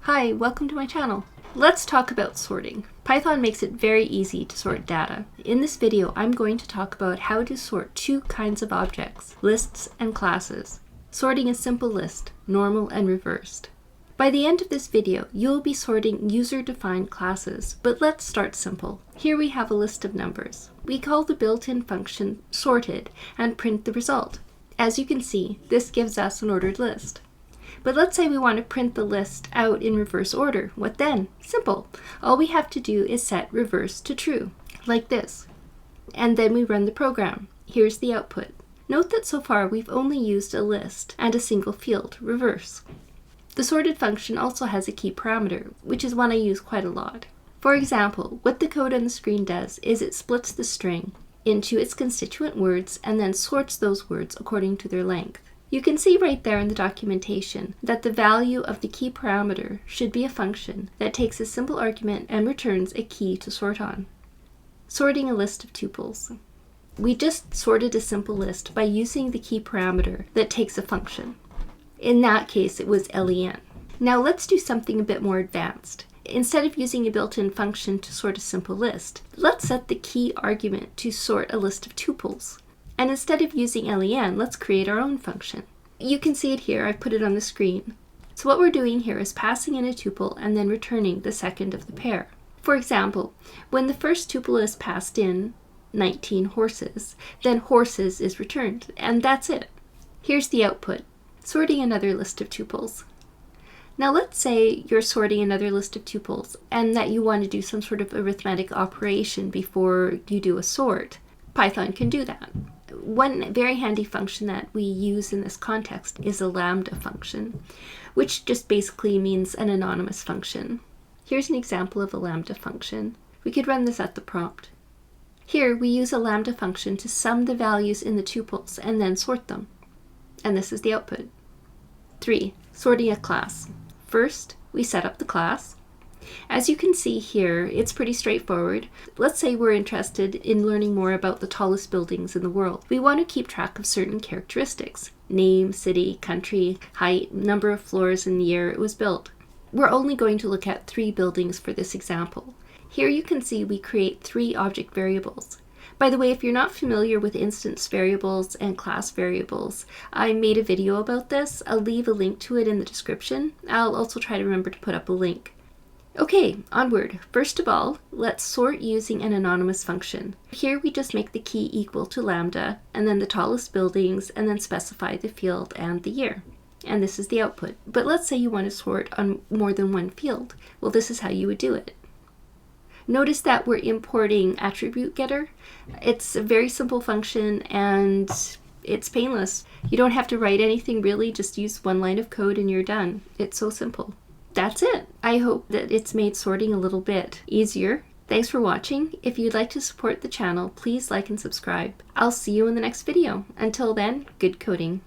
Hi, welcome to my channel. Let's talk about sorting. Python makes it very easy to sort data. In this video, I'm going to talk about how to sort two kinds of objects, lists and classes. Sorting a simple list, normal and reversed. By the end of this video, you'll be sorting user-defined classes, but let's start simple. Here we have a list of numbers. We call the built-in function sorted and print the result. As you can see, this gives us an ordered list. But let's say we want to print the list out in reverse order. What then? Simple. All we have to do is set reverse to true, like this. And then we run the program. Here's the output. Note that so far we've only used a list and a single field, reverse. The sorted function also has a key parameter, which is one I use quite a lot. For example, what the code on the screen does is it splits the string into its constituent words and then sorts those words according to their length. You can see right there in the documentation that the value of the key parameter should be a function that takes a simple argument and returns a key to sort on. Sorting a list of tuples. We just sorted a simple list by using the key parameter that takes a function. In that case, it was len. Now let's do something a bit more advanced. Instead of using a built-in function to sort a simple list, let's set the key argument to sort a list of tuples. And instead of using len, let's create our own function. You can see it here, I've put it on the screen. So what we're doing here is passing in a tuple and then returning the second of the pair. For example, when the first tuple is passed in, 19 horses, then horses is returned, and that's it. Here's the output, sorting another list of tuples. Now let's say you're sorting another list of tuples and that you want to do some sort of arithmetic operation before you do a sort. Python can do that. One very handy function that we use in this context is a lambda function, which just basically means an anonymous function. Here's an example of a lambda function. We could run this at the prompt. Here we use a lambda function to sum the values in the tuples and then sort them. And this is the output. 3. Sorting a class. First, we set up the class. As you can see here, it's pretty straightforward. Let's say we're interested in learning more about the tallest buildings in the world. We want to keep track of certain characteristics: name, city, country, height, number of floors, and the year it was built. We're only going to look at 3 buildings for this example. Here you can see we create 3 object variables. By the way, if you're not familiar with instance variables and class variables, I made a video about this. I'll leave a link to it in the description. I'll also try to remember to put up a link. Okay, onward. First of all, let's sort using an anonymous function. Here we just make the key equal to lambda, and then the tallest buildings, and then specify the field and the year. And this is the output. But let's say you want to sort on more than one field. Well, this is how you would do it. Notice that we're importing attribute getter. It's a very simple function and it's painless. You don't have to write anything really, just use one line of code and you're done. It's so simple. That's it. I hope that it's made sorting a little bit easier. Thanks for watching. If you'd like to support the channel, please like and subscribe. I'll see you in the next video. Until then, good coding.